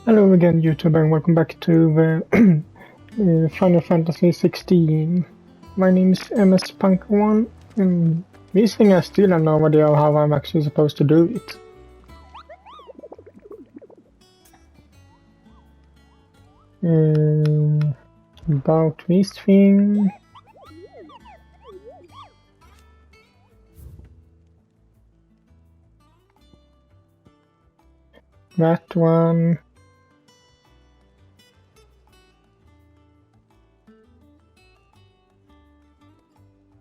Hello again, YouTube, and welcome back to Final Fantasy 16. My name is MS Punk 1, and this thing I still have no idea how I'm actually supposed to do it. About this thing. That one.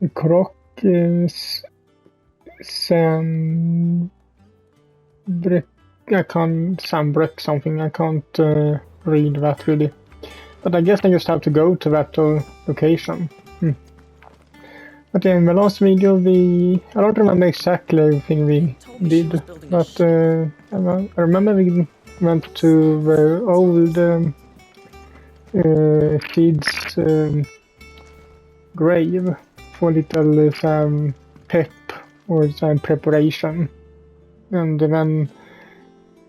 The croc is Sambrick. I can't Sambrick something. I can't read that really. But I guess I just have to go to that location. But in the last video, I don't remember exactly everything we did, but I remember we went to the old kid's grave for little some pep or some preparation, and then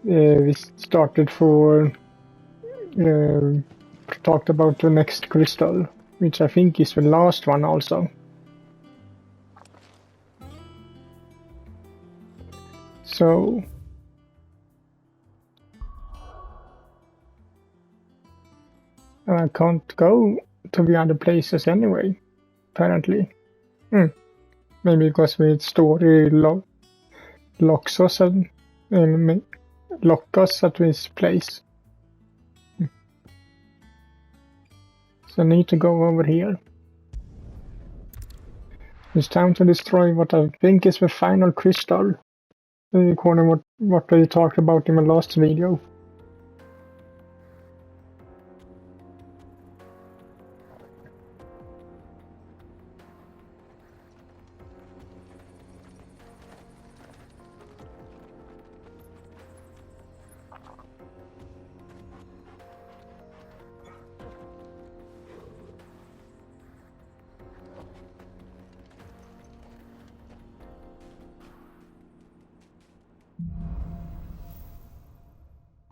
we started talked about the next crystal, which I think is the last one also. So I can't go to the other places anyway, apparently. Maybe because the story locks us and lock us at this place. So I need to go over here. It's time to destroy what I think is the final crystal, according to what we talked about in the last video.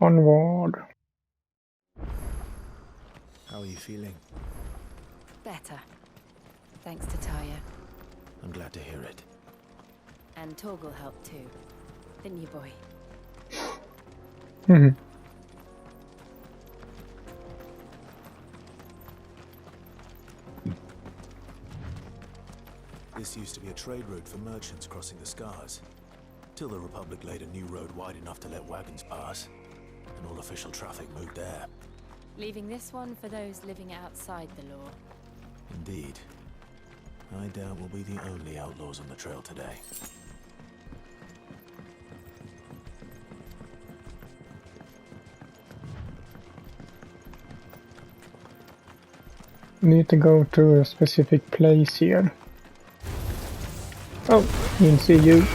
Onward. How are you feeling? Better. Thanks to Taya. I'm glad to hear it. And Torgal helped too. Didn't you, boy? This used to be a trade route for merchants crossing the Scars, till the Republic laid a new road wide enough to let wagons pass, and all official traffic moved there. Leaving this one for those living outside the law. Indeed. I doubt we'll be the only outlaws on the trail today. Need to go to a specific place here. Oh, didn't see you.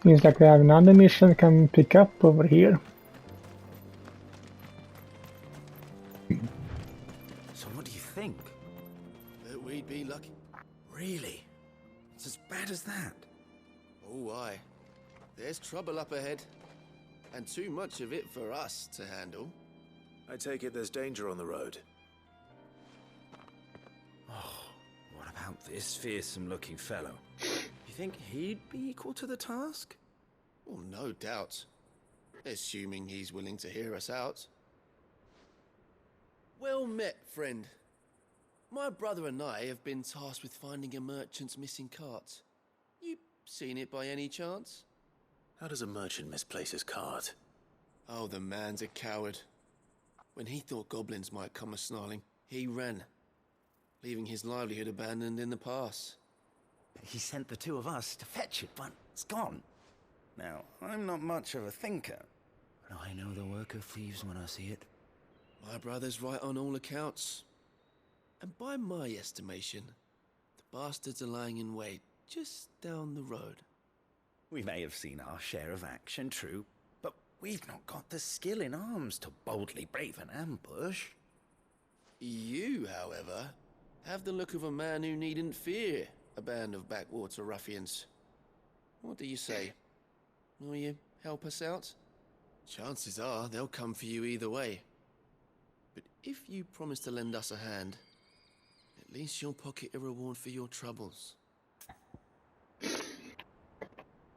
Seems like we have another mission we can pick up over here. So what do you think? That we'd be lucky. Really? It's as bad as that? Oh, aye. There's trouble up ahead. And too much of it for us to handle. I take it there's danger on the road. Oh, what about this fearsome-looking fellow? You think he'd be equal to the task? Oh, no doubt. Assuming he's willing to hear us out. Well met, friend. My brother and I have been tasked with finding a merchant's missing cart. You seen it by any chance? How does a merchant misplace his cart? Oh, the man's a coward. When he thought goblins might come a-snarling, he ran, leaving his livelihood abandoned in the pass. He sent the two of us to fetch it, but it's gone. Now, I'm not much of a thinker, but I know the work of thieves when I see it. My brother's right on all accounts. And by my estimation, the Bastards are lying in wait just down the road. We may have seen our share of action, true, but we've not got the skill in arms to boldly brave an ambush. You, however, have the look of a man who needn't fear a band of backwater ruffians. What do you say? Will you help us out? Chances are they'll come for you either way. But if you promise to lend us a hand, at least you'll pocket a reward for your troubles.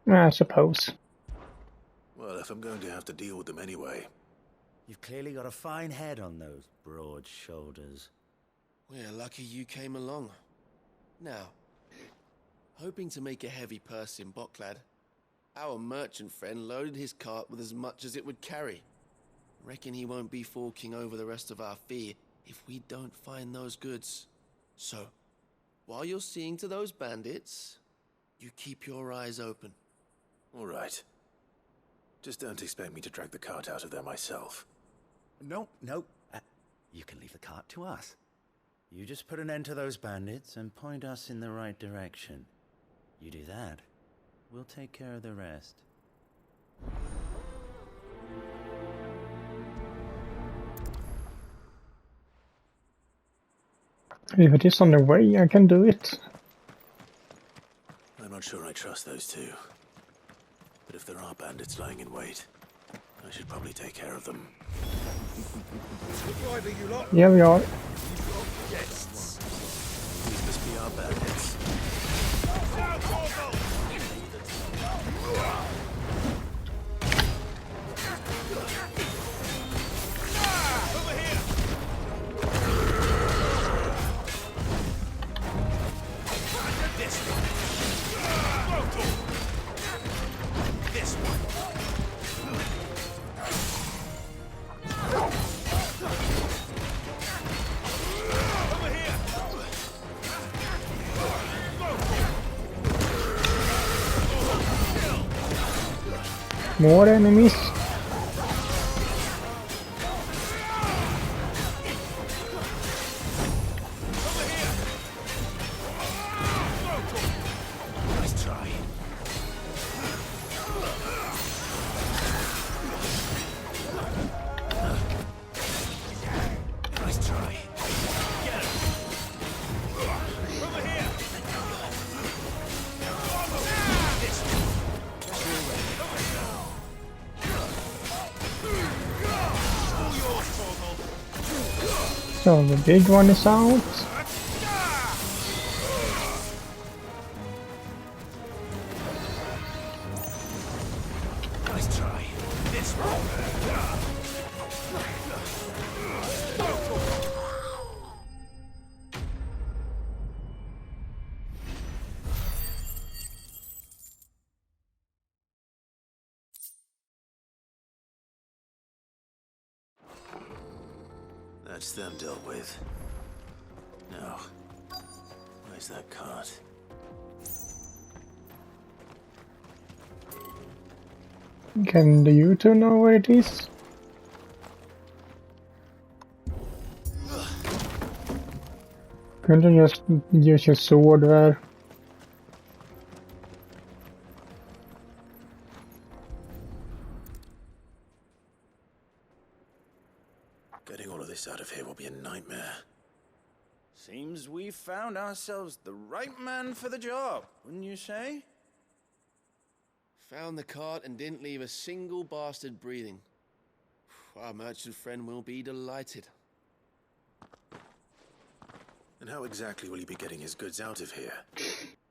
I suppose. Well, if I'm going to have to deal with them anyway. You've clearly got a fine head on those broad shoulders. We're lucky you came along. Now, hoping to make a heavy purse in Boklad, our merchant friend loaded his cart with as much as it would carry. Reckon he won't be forking over the rest of our fee if we don't find those goods. So, while you're seeing to those bandits, you keep your eyes open. All right. Just don't expect me to drag the cart out of there myself. No. You can leave the cart to us. You just put an end to those bandits and point us in the right direction. You do that, we'll take care of the rest. If it is on the way, I can do it. I'm not sure I trust those two. But if there are bandits lying in wait, I should probably take care of them. Yeah, we are. These must be our bandits. More enemies. Nice try. Nice try. Get him. Over here. So the big one is out. Nice try. This one. That's them dealt with. Now, where's that cart? Can you two know where it is? Couldn't you just use your sword there? Getting all of this out of here will be a nightmare. Seems we've found ourselves the right man for the job, wouldn't you say? Found the cart and didn't leave a single bastard breathing. Our merchant friend will be delighted. And how exactly will he be getting his goods out of here?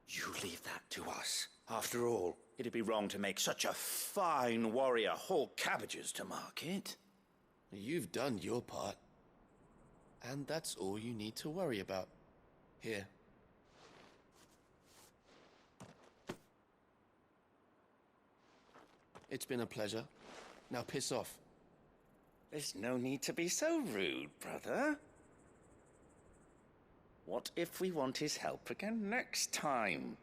You leave that to us. After all, it'd be wrong to make such a fine warrior haul cabbages to market. You've done your part. And that's all you need to worry about. Here. It's been a pleasure. Now piss off. There's no need to be so rude, brother. What if we want his help again next time?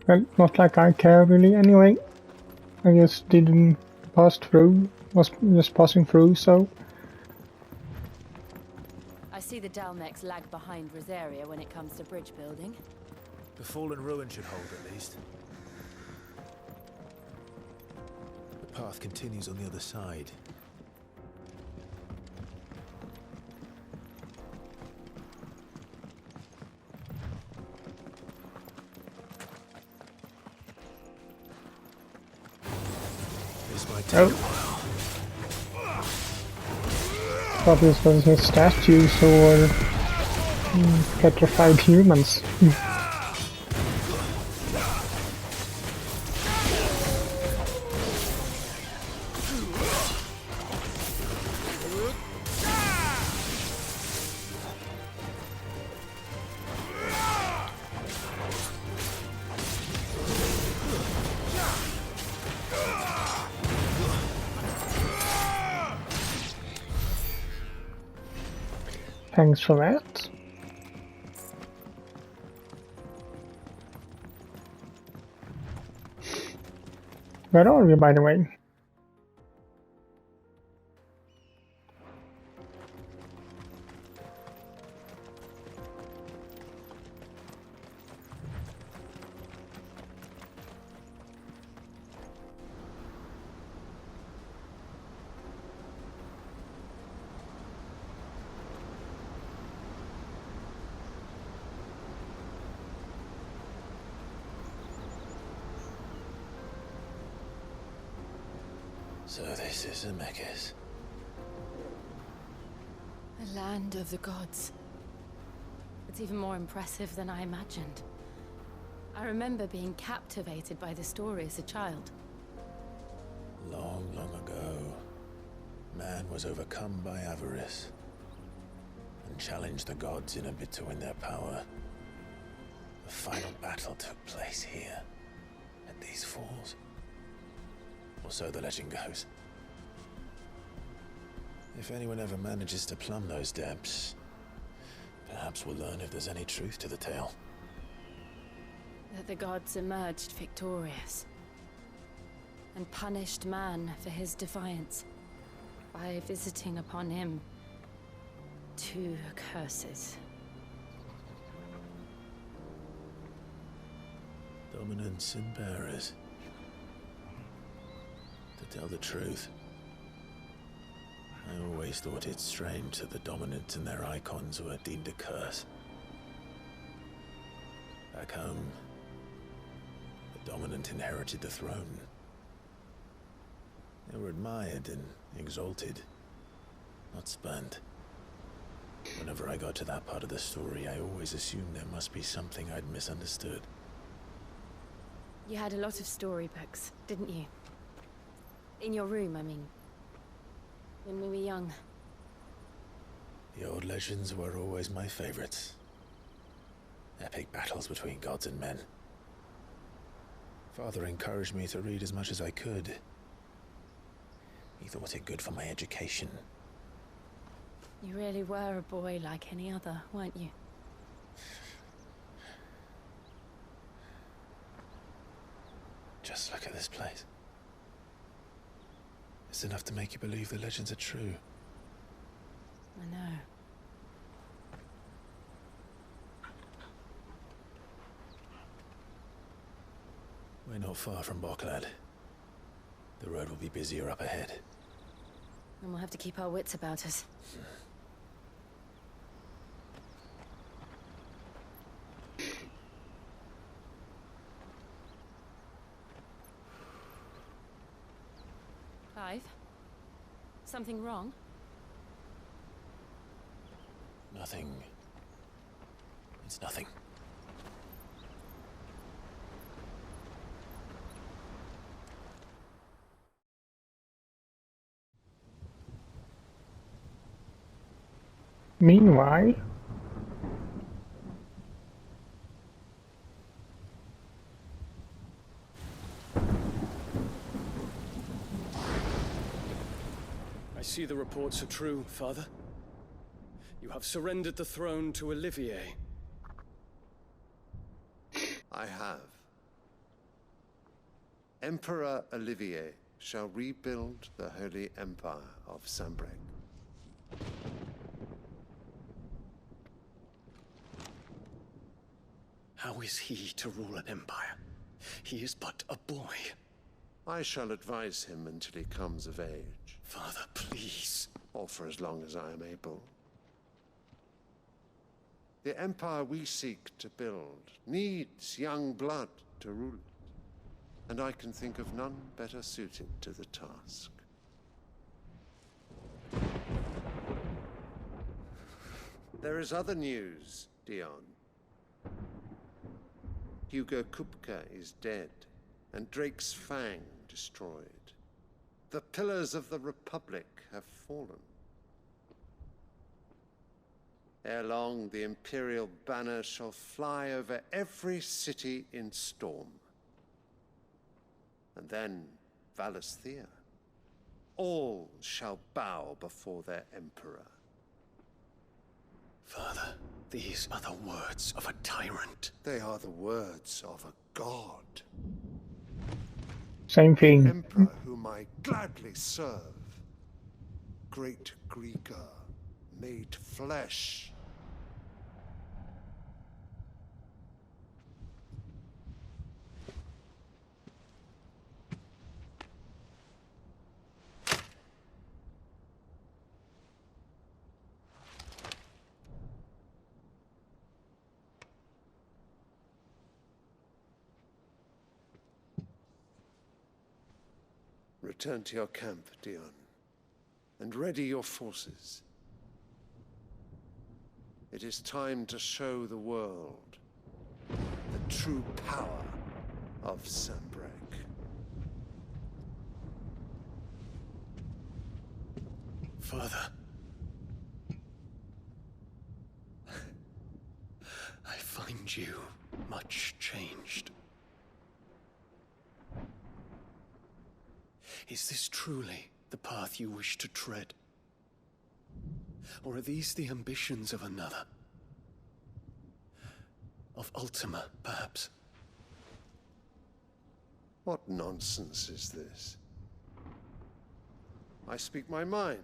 Well, not like I care really anyway. I just didn't pass through, was just passing through, so... I see the Dalmex lag behind Rosaria when it comes to bridge building. The fallen ruin should hold at least. The path continues on the other side. This might take a while. Thought this was his statues or petrified humans. Thanks for that. Where are we, by the way? So this is Zemeckis. The land of the gods. It's even more impressive than I imagined. I remember being captivated by the story as a child. Long, long ago, man was overcome by avarice and challenged the gods in a bid to win their power. The final battle took place here, at these falls. Or so the legend goes. If anyone ever manages to plumb those depths, perhaps we'll learn if there's any truth to the tale. That the gods emerged victorious and punished man for his defiance by visiting upon him 2 curses. Dominance and bearers. To tell the truth, I always thought it strange that the dominant and their icons were deemed a curse. Back home, the dominant inherited the throne. They were admired and exalted, not spurned. Whenever I got to that part of the story, I always assumed there must be something I'd misunderstood. You had a lot of storybooks, didn't you? In your room, I mean. When we were young. The old legends were always my favorites. Epic battles between gods and men. Father encouraged me to read as much as I could. He thought it good for my education. You really were a boy like any other, weren't you? Just look at this place. It's enough to make you believe the legends are true. I know. We're not far from Boklad. The road will be busier up ahead. And we'll have to keep our wits about us. Clive? Something wrong? Nothing. It's nothing. Meanwhile... I see the reports are true, Father. You have surrendered the throne to Olivier. I have. Emperor Olivier shall rebuild the Holy Empire of Sanbreque. How is he to rule an empire? He is but a boy. I shall advise him until he comes of age. Father, please. Or for as long as I am able. The empire we seek to build needs young blood to rule it, and I can think of none better suited to the task. There is other news, Dion. Hugo Kupka is dead, and Drake's Fang destroyed. The pillars of the Republic have fallen. Ere long, the Imperial banner shall fly over every city in Storm. And then Valisthea. All shall bow before their Emperor. Father, these are the words of a tyrant. They are the words of a god. Same thing. Emperor whom I gladly serve. Great Greeker, made flesh. Return to your camp, Dion, and ready your forces. It is time to show the world the true power of Sanbreque. Father. I find you much changed. Is this truly the path you wish to tread? Or are these the ambitions of another? Of Ultima, perhaps? What nonsense is this? I speak my mind,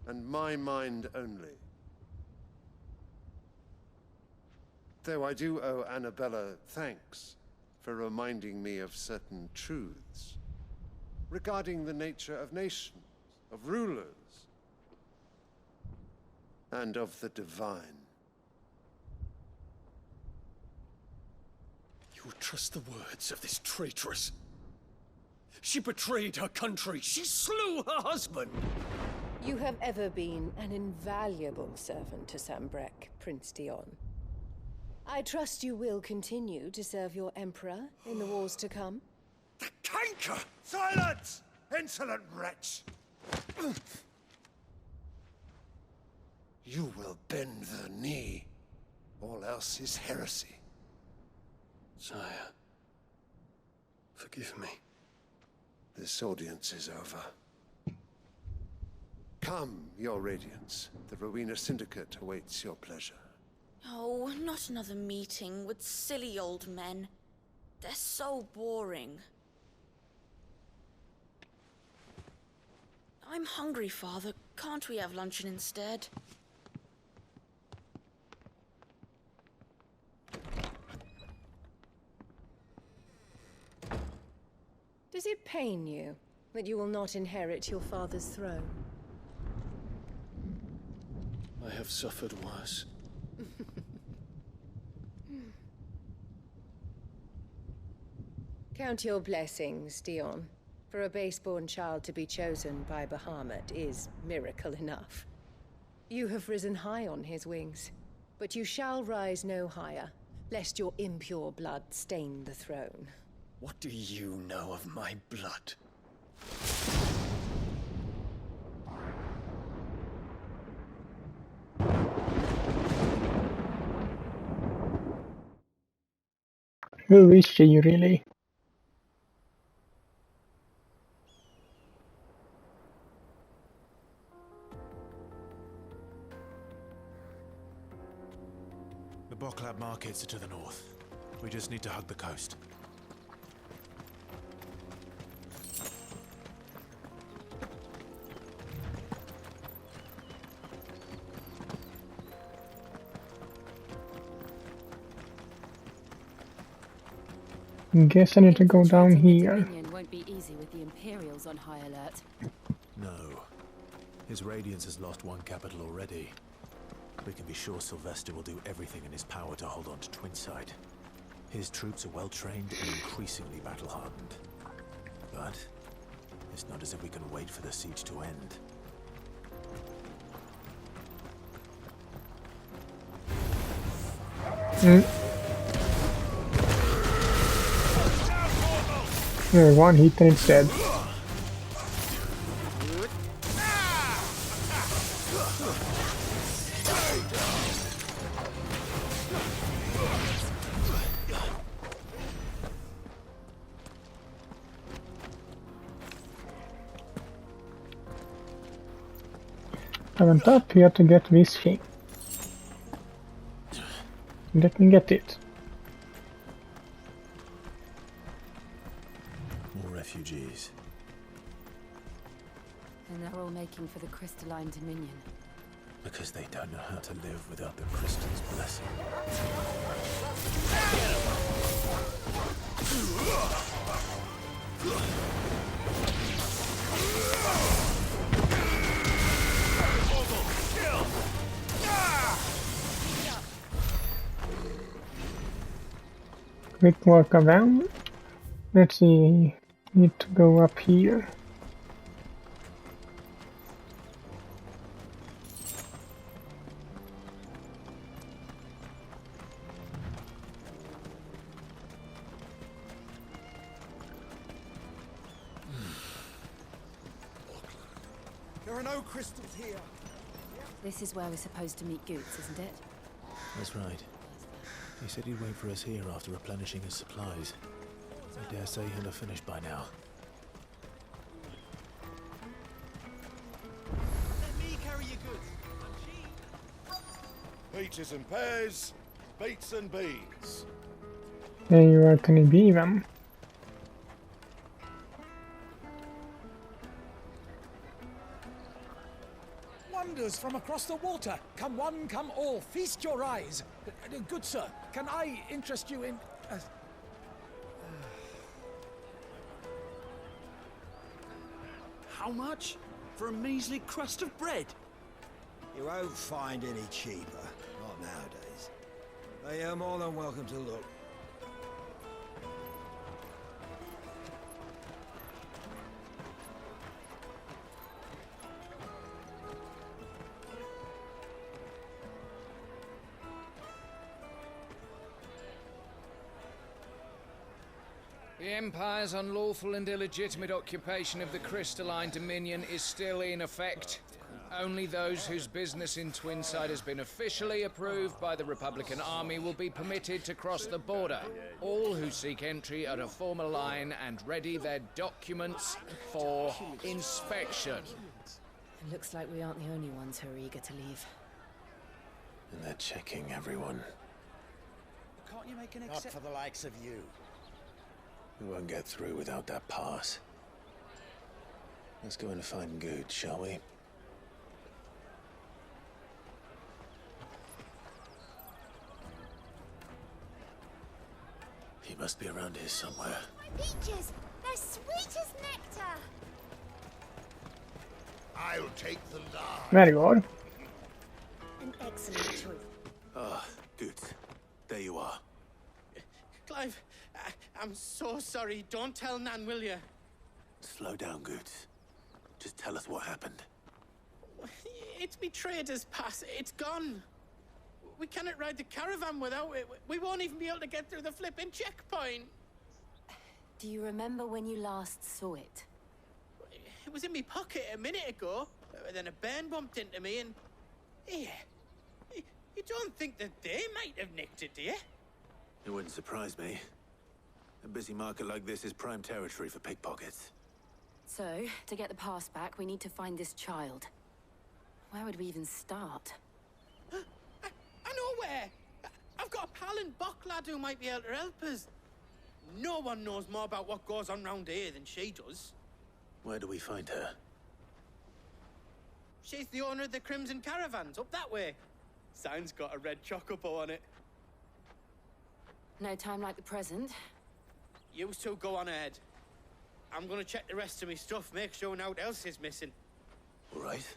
and my mind only. Though I do owe Annabella thanks for reminding me of certain truths regarding the nature of nations, of rulers, and of the divine. You would trust the words of this traitress? She betrayed her country. She slew her husband. You have ever been an invaluable servant to Sanbreque, Prince Dion. I trust you will continue to serve your Emperor in the wars to come. The canker! Silence! Insolent wretch! You will bend the knee. All else is heresy. Sire, forgive me. This audience is over. Come, your Radiance. The Rowena Syndicate awaits your pleasure. Oh, not another meeting with silly old men. They're so boring. I'm hungry, Father. Can't we have luncheon instead? Does it pain you that you will not inherit your father's throne? I have suffered worse. Count your blessings, Dion. For a base-born child to be chosen by Bahamut is miracle enough. You have risen high on his wings, but you shall rise no higher, lest your impure blood stain the throne. What do you know of my blood? Who is she really? The Boklab markets are to the north. We just need to hug the coast. Guess I need to go down Infiltrating the here. Dominion won't be easy with the Imperials on high alert. No. His Radiance has lost one capital already. We can be sure Sylvester will do everything in his power to hold on to Twinside. His troops are well trained and increasingly battle-hardened. But it's not as if we can wait for the siege to end. One hit and it's dead. I went up here to get this thing. Let me get it. More refugees. And they're all making for the Crystalline Dominion. Because they don't know how to live without the crystal's blessing. Quick walk around. Let's see. Need to go up here. There are no crystals here. This is where we're supposed to meet Goots, isn't it? That's right. He said he'd wait for us here after replenishing his supplies. I dare say he'll have finished by now. Let me carry your goods. I'm cheap. Peaches and pears, beets and beans. Hey, where can it be then? Wonders from across the water. Come one, come all. Feast your eyes. Good sir, can I interest you in... How much? For a measly crust of bread? You won't find any cheaper. Not nowadays. But you're more than welcome to look. The Empire's unlawful and illegitimate occupation of the Crystalline Dominion is still in effect. Only those whose business in Twinside has been officially approved by the Republican Army will be permitted to cross the border. All who seek entry are to form a line and ready their documents for inspection. It looks like we aren't the only ones who are eager to leave. And they're checking everyone. Can't you make an Not for the likes of you. We won't get through without that pass. Let's go in and find Good, shall we? He must be around here somewhere. My peaches! They're sweet as nectar! I'll take the large. Very good. An excellent choice. Ah, Good. There you are. Clive, I'm so sorry. Don't tell Nan, will you? Slow down, Good. Just tell us what happened. It's betrayed us, Pass. It's gone. We cannot ride the caravan without it. We won't even be able to get through the flipping checkpoint. Do you remember when you last saw it? It was in my pocket a minute ago. Then a bairn bumped into me and... Yeah. You don't think that they might have nicked it, do you? It wouldn't surprise me. A busy market like this is prime territory for pickpockets. So, to get the pass back, we need to find this child. Where would we even start? I know where! I've got a pal in Bocklad who might be able to help us. No one knows more about what goes on round here than she does. Where do we find her? She's the owner of the Crimson Caravans, up that way. Sign's got a red chocobo on it. No time like the present. You two go on ahead. I'm gonna check the rest of my stuff, make sure naught else is missing. All right.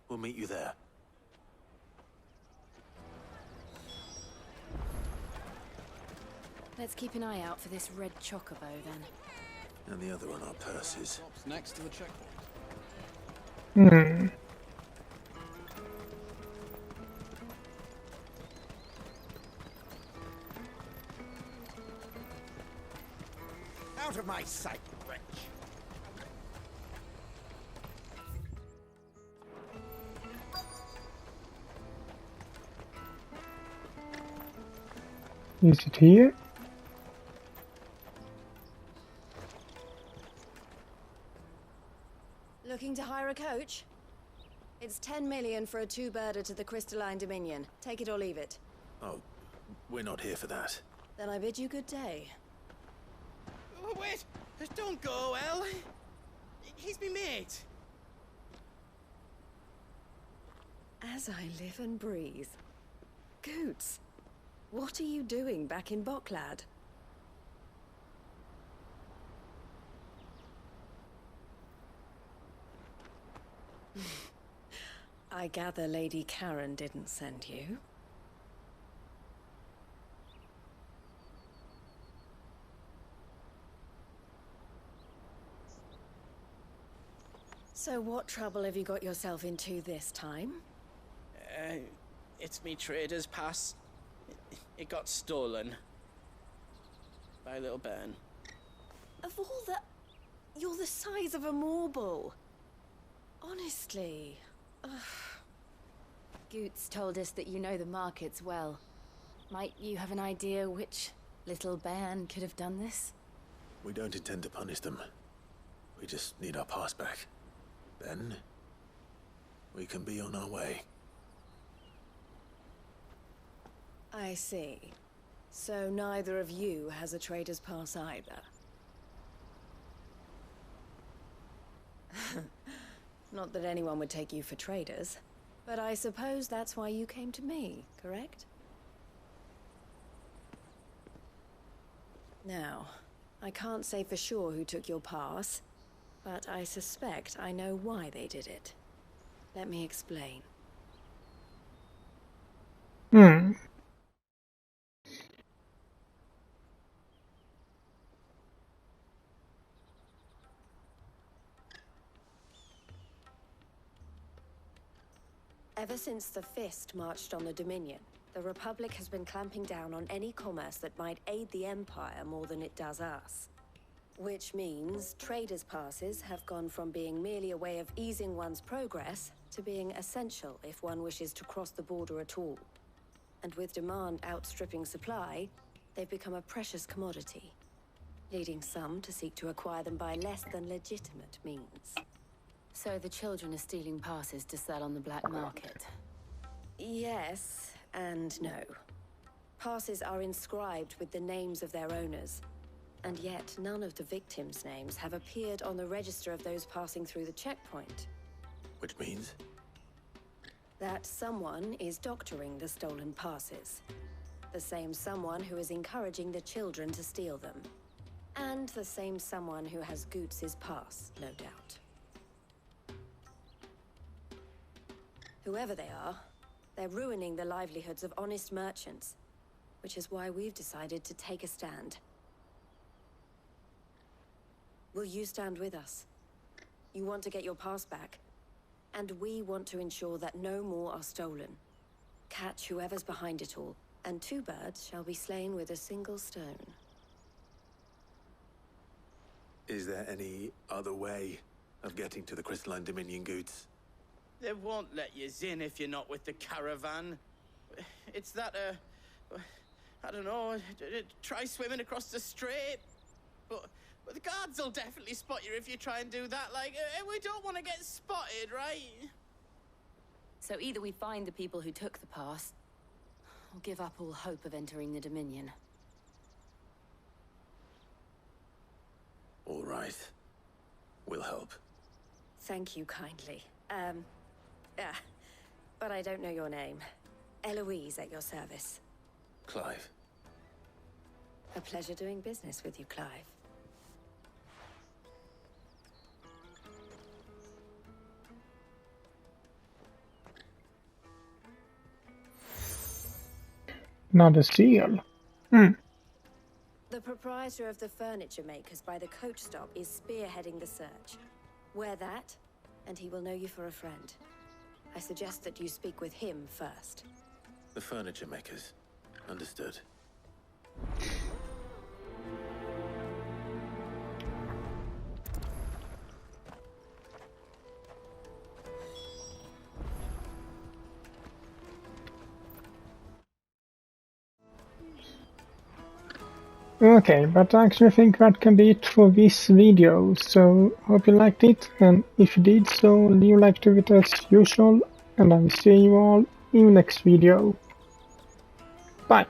We'll meet you there. Let's keep an eye out for this red chocobo, then. And the other on our purses. Next to the checkpoint. Hmm. Out of my sight, wretch! Is it here? Looking to hire a coach? It's 10 million for a two-birder to the Crystalline Dominion. Take it or leave it. Oh, we're not here for that. Then I bid you good day. Oh, wait! Don't go, El. He's me mate. As I live and breathe. Goots, what are you doing back in Boklad? I gather Lady Karen didn't send you. So what trouble have you got yourself into this time? It's me trader's pass. It got stolen. By little Ben. Of all the... You're the size of a marble. Honestly. Ugh. Goots told us that you know the markets well. Might you have an idea which little bairn could have done this? We don't intend to punish them. We just need our pass back. Then, we can be on our way. I see. So neither of you has a trader's pass either. Not that anyone would take you for traders, but I suppose that's why you came to me, correct? Now, I can't say for sure who took your pass, but I suspect I know why they did it. Let me explain. Hmm. Ever since the Fist marched on the Dominion, the Republic has been clamping down on any commerce that might aid the Empire more than it does us. Which means traders' passes have gone from being merely a way of easing one's progress to being essential if one wishes to cross the border at all. And with demand outstripping supply, they've become a precious commodity, leading some to seek to acquire them by less than legitimate means. So the children are stealing passes to sell on the black market? Yes and no. Passes are inscribed with the names of their owners, and yet none of the victims' names have appeared on the register of those passing through the checkpoint. Which means? That someone is doctoring the stolen passes. The same someone who is encouraging the children to steal them. And the same someone who has Goots' pass, no doubt. Whoever they are, they're ruining the livelihoods of honest merchants, which is why we've decided to take a stand. Will you stand with us? You want to get your pass back, and we want to ensure that no more are stolen. Catch whoever's behind it all, and two birds shall be slain with a single stone. Is there any other way of getting to the Crystalline Dominion, Goots? They won't let you in if you're not with the caravan. It's that, I don't know, try swimming across the strait. But the guards will definitely spot you if you try and do that. Like, we don't want to get spotted, right? So either we find the people who took the pass, or give up all hope of entering the Dominion. All right. We'll help. Thank you kindly. But I don't know your name. Eloise at your service. Clive. A pleasure doing business with you, Clive. Not a seal. The proprietor of the furniture makers by the coach stop is spearheading the search. Wear that, and he will know you for a friend. I suggest that you speak with him first. The furniture makers. Understood. Okay, but I actually think that can be it for this video, so hope you liked it, and if you did so, leave a like to it as usual, and I will see you all in the next video. Bye!